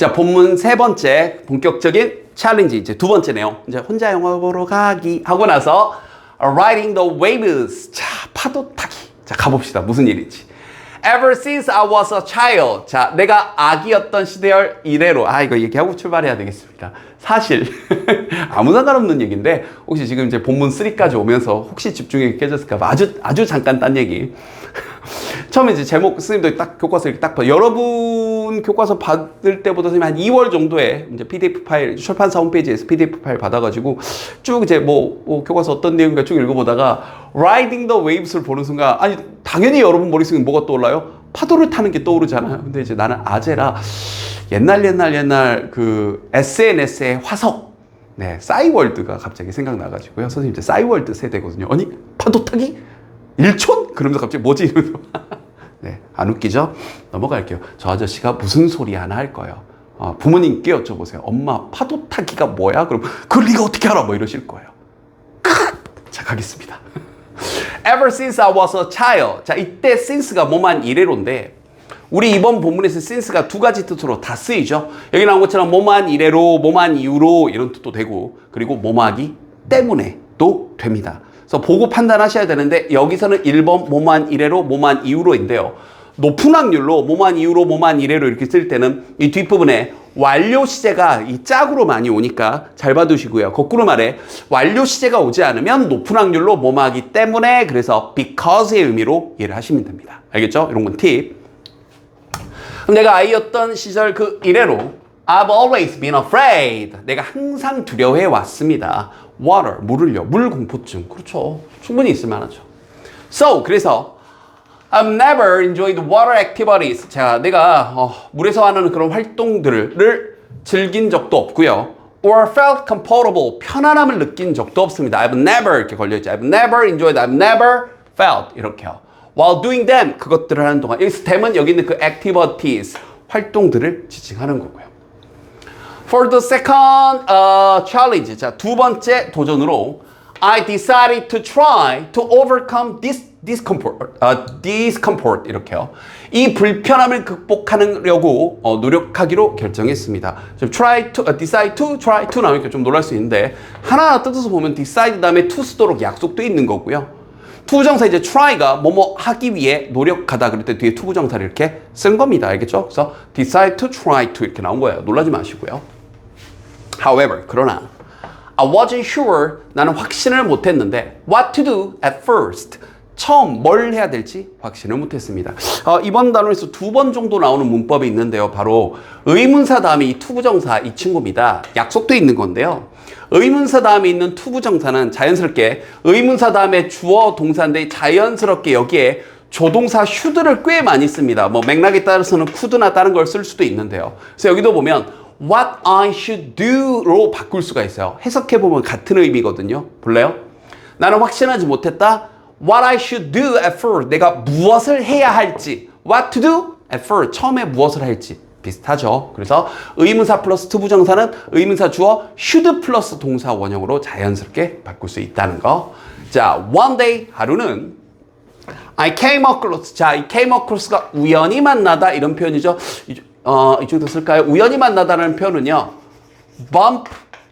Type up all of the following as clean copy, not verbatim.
자, 본문 세 번째 본격적인 챌린지 이제 두 번째 내용. 이제 혼자 영화 보러 가기 하고 나서 riding the waves. 자, 파도 타기. 자, 가봅시다. 무슨 일인지. Ever since I was a child. 자, 내가 아기였던 시절 이래로. 이거 얘기하고 출발해야 되겠습니다. 사실 아무 상관없는 얘기인데 혹시 지금 이제 본문 3까지 오면서 혹시 집중력이 깨졌을까 봐 아주 잠깐 딴 얘기. 처음에 이제 제목 선생님도 딱 교과서 이렇게 딱 봐. 여러분 교과서 받을 때보다 선생님 한 2월 정도에 이제 PDF 파일 출판사 홈페이지에서 PDF 파일 받아가지고 쭉 이제 뭐 교과서 어떤 내용인가 쭉 읽어보다가 Riding the Waves를 보는 순간 아니 당연히 여러분 머릿속에 뭐가 떠올라요? 파도를 타는 게 떠오르잖아요. 근데 이제 나는 아재라 옛날 그 SNS의 화석 네 싸이월드가 갑자기 생각나가지고요. 선생님 이제 싸이월드 세대거든요. 아니 파도 타기? 1촌? 그러면서 갑자기 뭐지? 이러면서 네, 안 웃기죠? 넘어갈게요. 저 아저씨가 무슨 소리 하나 할 거예요. 부모님께 여쭤보세요. 엄마 파도 타기가 뭐야? 그럼 그걸 네가 어떻게 알아? 뭐 이러실 거예요. 자, 가겠습니다. Ever since I was a child. 자, 이때 since가 뭐만 이래로인데 우리 이번 본문에서 since가 두 가지 뜻으로 다 쓰이죠. 여기 나온 것처럼 뭐만 이래로, 뭐만 이유로 이런 뜻도 되고 그리고 뭐뭐하기 때문에도 됩니다. 그래서 보고 판단하셔야 되는데 여기서는 1번 뭐만 이래로, 뭐만 이유로인데요. 높은 확률로 뭐만 이유로, 뭐만 이래로 이렇게 쓸 때는 이 뒷부분에 완료 시제가 이 짝으로 많이 오니까 잘 봐두시고요. 거꾸로 말해 완료 시제가 오지 않으면 높은 확률로 뭐뭐하기 때문에 그래서 because의 의미로 이해를 하시면 됩니다. 알겠죠? 이런 건 팁. 내가 아이였던 시절 그 이래로 I've always been afraid. 내가 항상 두려워해 왔습니다. Water, 물을요. 물 공포증. 그렇죠. 충분히 있을 만하죠. So, 그래서 I've never enjoyed water activities. 자, 내가 물에서 하는 그런 활동들을 즐긴 적도 없고요. Or felt comfortable. 편안함을 느낀 적도 없습니다. I've never 이렇게 걸려있죠. I've never enjoyed, I've never felt 이렇게요. While doing them. 그것들을 하는 동안. 여기서 them은 여기 있는 그 activities. 활동들을 지칭하는 거고요. For the second challenge, 자, 두 번째 도전으로 I decided to try to overcome this discomfort 이렇게요. 이 불편함을 극복하려고 노력하기로 결정했습니다. decide to, try to 나오니까 좀 놀랄 수 있는데 하나하나 뜯어서 보면 decide 다음에 to 쓰도록 약속도 있는 거고요. 투부정사 이제 try가 뭐뭐 하기 위해 노력하다 그럴 때 뒤에 투부정사를 이렇게 쓴 겁니다. 알겠죠? 그래서 decide to try to 이렇게 나온 거예요. 놀라지 마시고요. However, 그러나 I wasn't sure. 나는 확신을 못했는데 what to do at first. 처음 뭘 해야 될지 확신을 못했습니다. 이번 단원에서 두 번 정도 나오는 문법이 있는데요. 바로 의문사 다음에 이 투부정사 이 친구입니다. 약속도 있는 건데요. 의문사 다음에 있는 투부정사는 자연스럽게 의문사 다음에 주어 동사인데 자연스럽게 여기에 조동사 should를 꽤 많이 씁니다. 뭐 맥락에 따라서는 could나 다른 걸 쓸 수도 있는데요. 그래서 여기도 보면 what I should do로 바꿀 수가 있어요. 해석해보면 같은 의미거든요. 볼래요? 나는 확신하지 못했다. What I should do at first. 내가 무엇을 해야 할지. What to do at first. 처음에 무엇을 할지. 비슷하죠. 그래서 의문사 플러스 투부정사는 의문사 주어 should 플러스 동사 원형으로 자연스럽게 바꿀 수 있다는 거. 자, one day 하루는 I came across. 자, 이 came across가 우연히 만나다 이런 표현이죠. 이쪽도 쓸까요? 우연히 만나다라는 표현은요. bump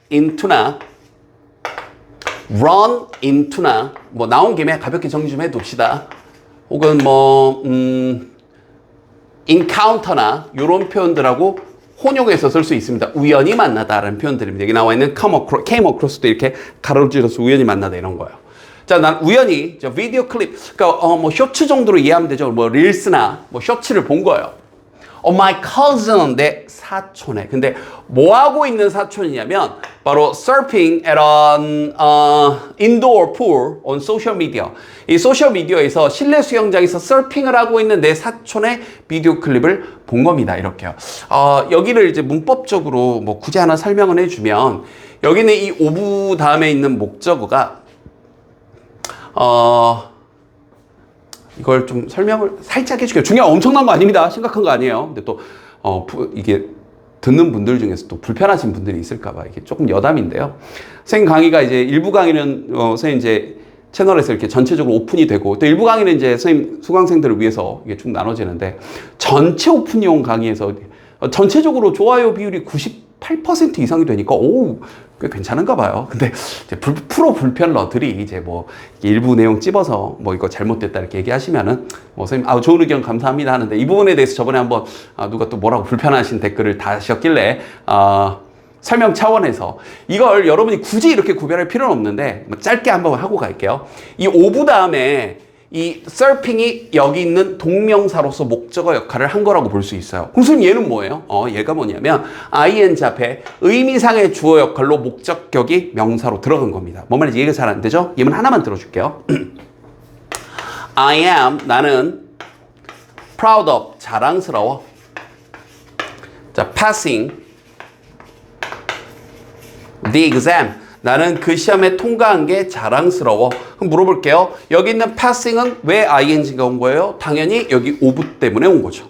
into나 run into나 뭐 나온 김에 가볍게 정리 좀 해둡시다. 혹은 뭐 encounter나 이런 표현들하고 혼용해서 쓸 수 있습니다. 우연히 만나다라는 표현들입니다. 여기 나와 있는 came across도 이렇게 가로질러서 우연히 만나다 이런 거예요. 자, 난 우연히 비디오 클립, 그러니까 뭐 쇼츠 정도로 이해하면 되죠. 뭐 릴스나 뭐 쇼츠를 본 거예요. my cousin, 내 사촌에. 근데 뭐 하고 있는 사촌이냐면 바로 surfing at an indoor pool on social media. 이 소셜 미디어에서 실내 수영장에서 서핑을 하고 있는 내 사촌의 비디오 클립을 본 겁니다. 이렇게요. 여기를 이제 문법적으로 뭐 굳이 하나 설명을 해주면 여기는 이 오브 다음에 있는 목적어가 이걸 좀 설명을 살짝 해줄게요. 중요한 엄청난 거 아닙니다. 심각한 거 아니에요. 근데 또 이게 듣는 분들 중에서 또 불편하신 분들이 있을까봐 이게 조금 여담인데요. 선생님 강의가 이제 일부 강의는 선생님 이제 채널에서 이렇게 전체적으로 오픈이 되고 또 일부 강의는 이제 선생님 수강생들을 위해서 이게 쭉 나눠지는데 전체 오픈용 강의에서 전체적으로 좋아요 비율이 98% 이상이 되니까 오, 꽤 괜찮은가 봐요. 근데 이제 프로 불편러들이 이제 뭐 일부 내용 찝어서 뭐 이거 잘못됐다 이렇게 얘기하시면은 뭐 선생님 좋은 의견 감사합니다 하는데 이 부분에 대해서 저번에 한번 누가 또 뭐라고 불편하신 댓글을 다셨길래 설명 차원에서 이걸 여러분이 굳이 이렇게 구별할 필요는 없는데 짧게 한번 하고 갈게요. 이 오브 다음에 이 서핑이 여기 있는 동명사로서 목적어 역할을 한 거라고 볼 수 있어요. 그럼 얘는 뭐예요? 얘가 뭐냐면 ing 앞에 의미상의 주어 역할로 목적격이 명사로 들어간 겁니다. 뭔 말인지 이해가 잘 안 되죠? 예문 하나만 들어줄게요. I am, 나는 proud of, 자랑스러워. 자, passing the exam, 나는 그 시험에 통과한 게 자랑스러워. 그럼 물어볼게요. 여기 있는 passing은 왜 ing가 온 거예요? 당연히 여기 오브 때문에 온 거죠.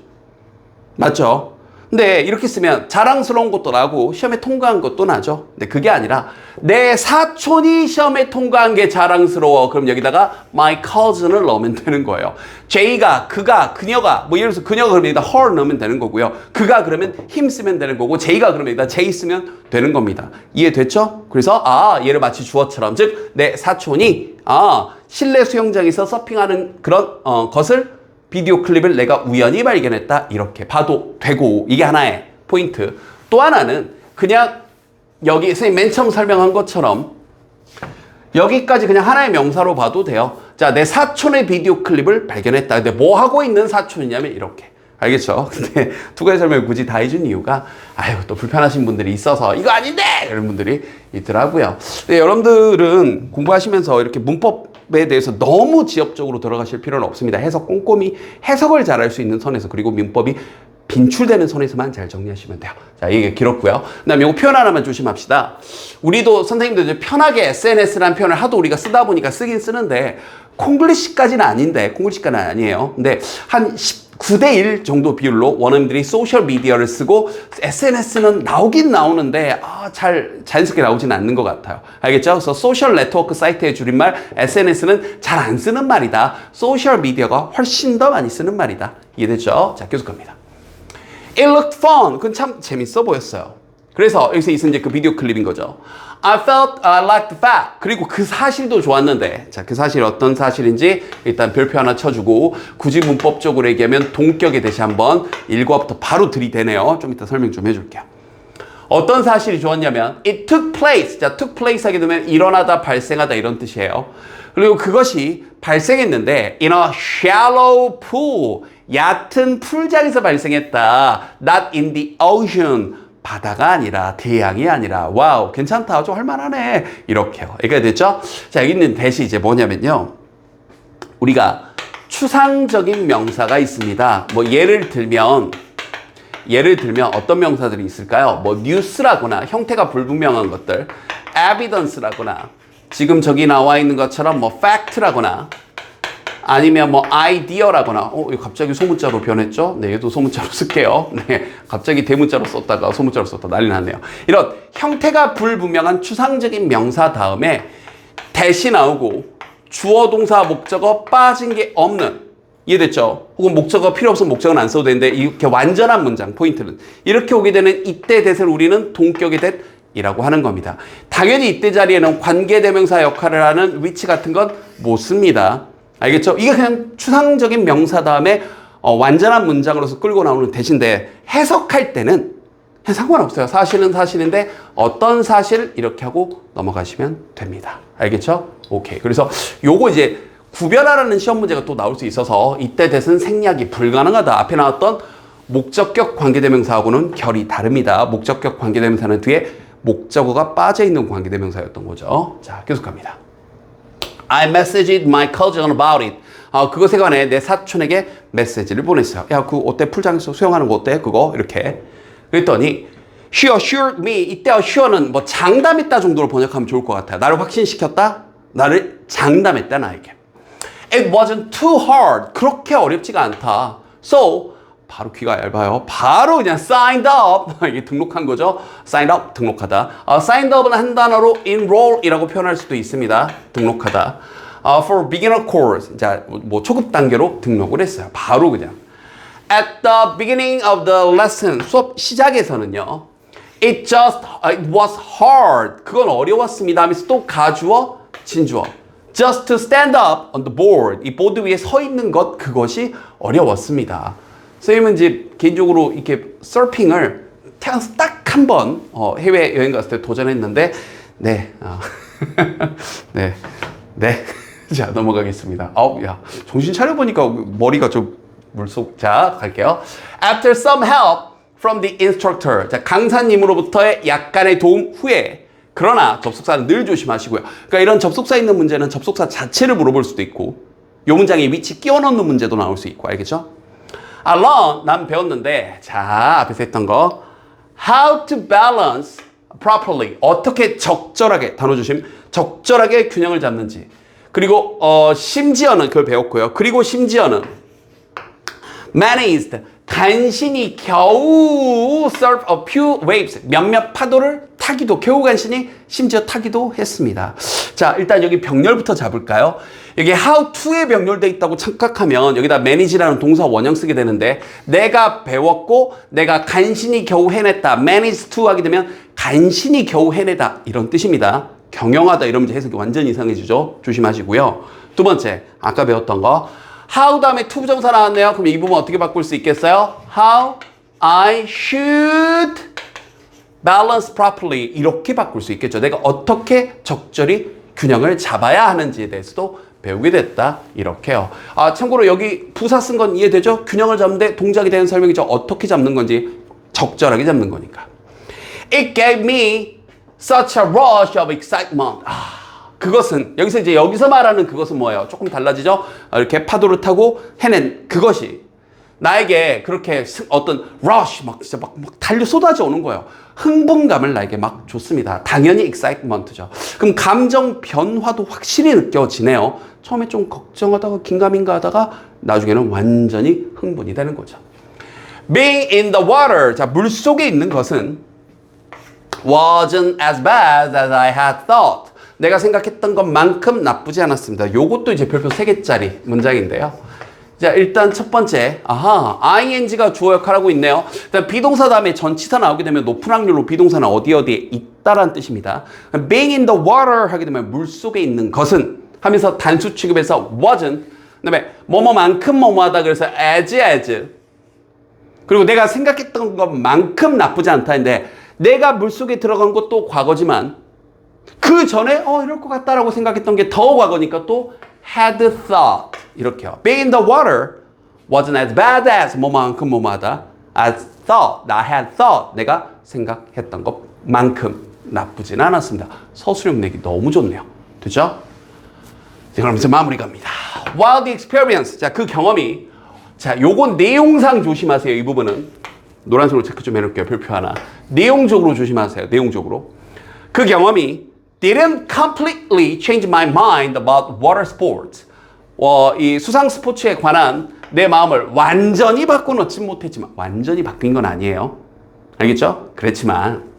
맞죠? 근데 이렇게 쓰면 자랑스러운 것도 나고 시험에 통과한 것도 나죠. 근데 그게 아니라 내 사촌이 시험에 통과한 게 자랑스러워. 그럼 여기다가 my cousin을 넣으면 되는 거예요. J가, 그가, 그녀가, 뭐 예를 들어서 그녀가 그러면 여기다 her 넣으면 되는 거고요. 그가 그러면 him 쓰면 되는 거고 J가 그러면 여기다 J 쓰면 되는 겁니다. 이해됐죠? 그래서 얘를 마치 주어처럼 즉 내 사촌이 실내 수영장에서 서핑하는 그런 것을 비디오 클립을 내가 우연히 발견했다. 이렇게 봐도 되고 이게 하나의 포인트. 또 하나는 그냥 여기 선생님 맨 처음 설명한 것처럼 여기까지 그냥 하나의 명사로 봐도 돼요. 자, 내 사촌의 비디오 클립을 발견했다. 근데 뭐 하고 있는 사촌이냐면 이렇게. 알겠죠? 근데 두 가지 설명을 굳이 다 해준 이유가 또 불편하신 분들이 있어서 이거 아닌데! 이런 분들이 있더라고요. 근데 여러분들은 공부하시면서 이렇게 문법에 대해서 너무 지엽적으로 들어가실 필요는 없습니다. 해석 꼼꼼히 해석을 잘할 수 있는 선에서 그리고 문법이 빈출되는 선에서만 잘 정리하시면 돼요. 자, 이게 길었고요. 그 다음에 이거 표현 하나만 조심합시다. 우리도 선생님들 이제 편하게 SNS라는 표현을 하도 우리가 쓰다 보니까 쓰긴 쓰는데 콩글리시까지는 아닌데 콩글리시까지는 아니에요. 근데 한 9대1 정도 비율로 원어민들이 소셜 미디어를 쓰고 SNS는 나오긴 나오는데 잘 자연스럽게 나오지는 않는 것 같아요. 알겠죠? 그래서 소셜 네트워크 사이트의 줄임말 SNS는 잘 안 쓰는 말이다. 소셜 미디어가 훨씬 더 많이 쓰는 말이다. 이해됐죠? 자, 계속 갑니다. It looked fun. 그건 참 재밌어 보였어요. 그래서 여기서 있은 이제 그 비디오 클립인 거죠. I felt like the fact. 그리고 그 사실도 좋았는데, 자, 그 사실이 어떤 사실인지 일단 별표 하나 쳐주고, 굳이 문법적으로 얘기하면 동격에 대시 한번 1과부터 바로 들이대네요. 좀 이따 설명 좀 해줄게요. 어떤 사실이 좋았냐면, it took place. 자, took place 하게 되면 일어나다, 발생하다 이런 뜻이에요. 그리고 그것이 발생했는데, in a shallow pool. 얕은 풀장에서 발생했다. Not in the ocean. 바다가 아니라 대양이 아니라 와우 괜찮다 좀 할만하네 이렇게요. 이게 됐죠? 자, 여기 있는 대시 이제 뭐냐면요. 우리가 추상적인 명사가 있습니다. 뭐 예를 들면 어떤 명사들이 있을까요? 뭐 뉴스라거나 형태가 불분명한 것들, evidence라거나 지금 저기 나와 있는 것처럼 뭐 fact라거나 아니면 뭐 아이디어라거나 이거 갑자기 소문자로 변했죠? 네, 얘도 소문자로 쓸게요. 네, 갑자기 대문자로 썼다가 소문자로 썼다 난리 났네요. 이런 형태가 불분명한 추상적인 명사 다음에 대시 나오고 주어 동사 목적어 빠진 게 없는 이해됐죠? 혹은 목적어 필요 없으면 목적어는 안 써도 되는데 이렇게 완전한 문장 포인트는 이렇게 오게 되는 이때 대세를 우리는 동격의 대 이라고 하는 겁니다. 당연히 이때 자리에는 관계대명사 역할을 하는 위치 같은 건 못 씁니다. 알겠죠? 이게 그냥 추상적인 명사 다음에 완전한 문장으로서 끌고 나오는 대신데 해석할 때는 상관없어요. 사실은 사실인데 어떤 사실 이렇게 하고 넘어가시면 됩니다. 알겠죠? 오케이. 그래서 요거 이제 구별하라는 시험 문제가 또 나올 수 있어서 이때 대신 생략이 불가능하다. 앞에 나왔던 목적격 관계대명사하고는 결이 다릅니다. 목적격 관계대명사는 뒤에 목적어가 빠져있는 관계대명사였던 거죠. 자, 계속 갑니다. I messaged my cousin about it. 그것에 관해 내 사촌에게 메시지를 보냈어요. 야, 그 어때? 풀장에서 수영하는 거 어때? 그거 이렇게. 그랬더니 she assured me. 이때 assure는 뭐 장담했다 정도로 번역하면 좋을 것 같아요. 나를 확신시켰다? 나를 장담했다 나에게. It wasn't too hard. 그렇게 어렵지가 않다. So 바로 귀가 얇아요. 바로 그냥 signed up. 이게 등록한 거죠. signed up, 등록하다. signed up은 한 단어로 enroll이라고 표현할 수도 있습니다. 등록하다. For beginner course. 자, 뭐 초급 단계로 등록을 했어요. 바로 그냥. At the beginning of the lesson, 수업 시작에서는요. It was hard. 그건 어려웠습니다. 하면서 또 가주어, 진주어. Just to stand up on the board. 이 보드 위에 서 있는 것, 그것이 어려웠습니다. 선생님은 이제 개인적으로 이렇게 서핑을 태어나서 딱 한 번 해외 여행 갔을 때 도전했는데, 네. 네. 자, 넘어가겠습니다. 야, 정신 차려보니까 머리가 좀 물속. 자, 갈게요. After some help from the instructor. 자, 강사님으로부터의 약간의 도움 후에. 그러나 접속사는 늘 조심하시고요. 그러니까 이런 접속사 있는 문제는 접속사 자체를 물어볼 수도 있고, 요 문장의 위치 끼워 넣는 문제도 나올 수 있고, 알겠죠? I learned, 난 배웠는데, 자, 앞에서 했던 거. How to balance properly. 어떻게 적절하게, 단어 조심, 적절하게 균형을 잡는지. 그리고 심지어는 그걸 배웠고요. 그리고 심지어는 managed, 간신히 겨우 surf a few waves, 몇몇 파도를 타기도, 겨우 간신히 심지어 타기도 했습니다. 자, 일단 여기 병렬부터 잡을까요? 여기 how to에 병렬되어 있다고 착각하면 여기다 manage라는 동사 원형 쓰게 되는데, 내가 배웠고 내가 간신히 겨우 해냈다. manage to 하게 되면 간신히 겨우 해내다, 이런 뜻입니다. 경영하다 이러면 해석이 완전히 이상해지죠. 조심하시고요. 두 번째, 아까 배웠던 거 how 다음에 to 부정사 나왔네요. 그럼 이 부분 어떻게 바꿀 수 있겠어요? How I should balance properly, 이렇게 바꿀 수 있겠죠. 내가 어떻게 적절히 균형을 잡아야 하는지에 대해서도 배우게 됐다, 이렇게요. 참고로 여기 부사 쓴 건 이해되죠? 균형을 잡는데 동작이 되는 설명이죠. 어떻게 잡는 건지, 적절하게 잡는 거니까. It gave me such a rush of excitement. 그것은, 여기서 말하는 그것은 뭐예요? 조금 달라지죠? 이렇게 파도를 타고 해낸 그것이 나에게 그렇게 어떤 rush, 진짜 막 달려 쏟아져 오는 거예요. 흥분감을 나에게 막 줬습니다. 당연히 excitement죠. 그럼 감정 변화도 확실히 느껴지네요. 처음에 좀 걱정하다가 긴가민가 하다가 나중에는 완전히 흥분이 되는 거죠. Being in the water. 자, 물 속에 있는 것은 wasn't as bad as I had thought. 내가 생각했던 것만큼 나쁘지 않았습니다. 요것도 이제 별표 3개짜리 문장인데요. 자, 일단 첫 번째, ing가 주어 역할하고 있네요. 일단 비동사 다음에 전치사 나오게 되면 높은 확률로 비동사는 어디에 있다라는 뜻입니다. being in the water 하게 되면 물 속에 있는 것은 하면서 단수 취급해서 wasn't, 그다음에 뭐뭐만큼 뭐뭐하다 그래서 as. 그리고 내가 생각했던 것만큼 나쁘지 않다인데, 내가 물 속에 들어간 것도 과거지만 그 전에 이럴 것 같다라고 생각했던 게 더 과거니까 또 had thought, 이렇게요. Being in the water wasn't as bad as 뭐만큼 뭐마다 as thought, I had thought, 내가 생각했던 것만큼 나쁘진 않았습니다. 서술형 내기 너무 좋네요. 됐죠? 그럼 이제 마무리 갑니다. While the experience, 자, 그 경험이, 자, 요건 내용상 조심하세요. 이 부분은 노란색으로 체크 좀 해놓을게요. 별표 하나. 내용적으로 조심하세요. 내용적으로. 그 경험이 didn't completely change my mind about water sports. 이 수상 스포츠에 관한 내 마음을 완전히 바꿔놓지 못했지만, 완전히 바뀐 건 아니에요. 알겠죠? 그렇지만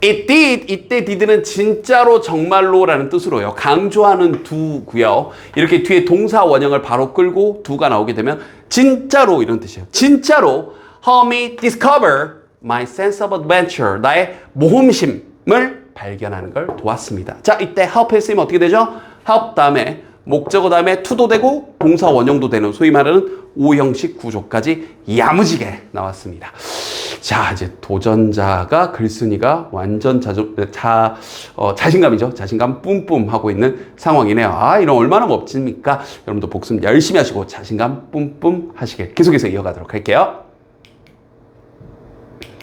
it did, 이때 did는 진짜로 정말로라는 뜻으로요. 강조하는 do고요. 이렇게 뒤에 동사 원형을 바로 끌고 do가 나오게 되면 진짜로, 이런 뜻이에요. 진짜로 help me discover my sense of adventure. 나의 모험심을 발견하는 걸 도왔습니다. 자, 이때 help에 쓰이면 어떻게 되죠? help 다음에 목적어 다음에 to도 되고 동사 원형도 되는, 소위 말하는 오형식 구조까지 야무지게 나왔습니다. 자, 이제 도전자가 글쓴이가 완전 자신감이죠. 자신감 뿜뿜 하고 있는 상황이네요. 이런 얼마나 멋집니까? 여러분도 복습 열심히 하시고 자신감 뿜뿜 하시길 계속해서 이어가도록 할게요.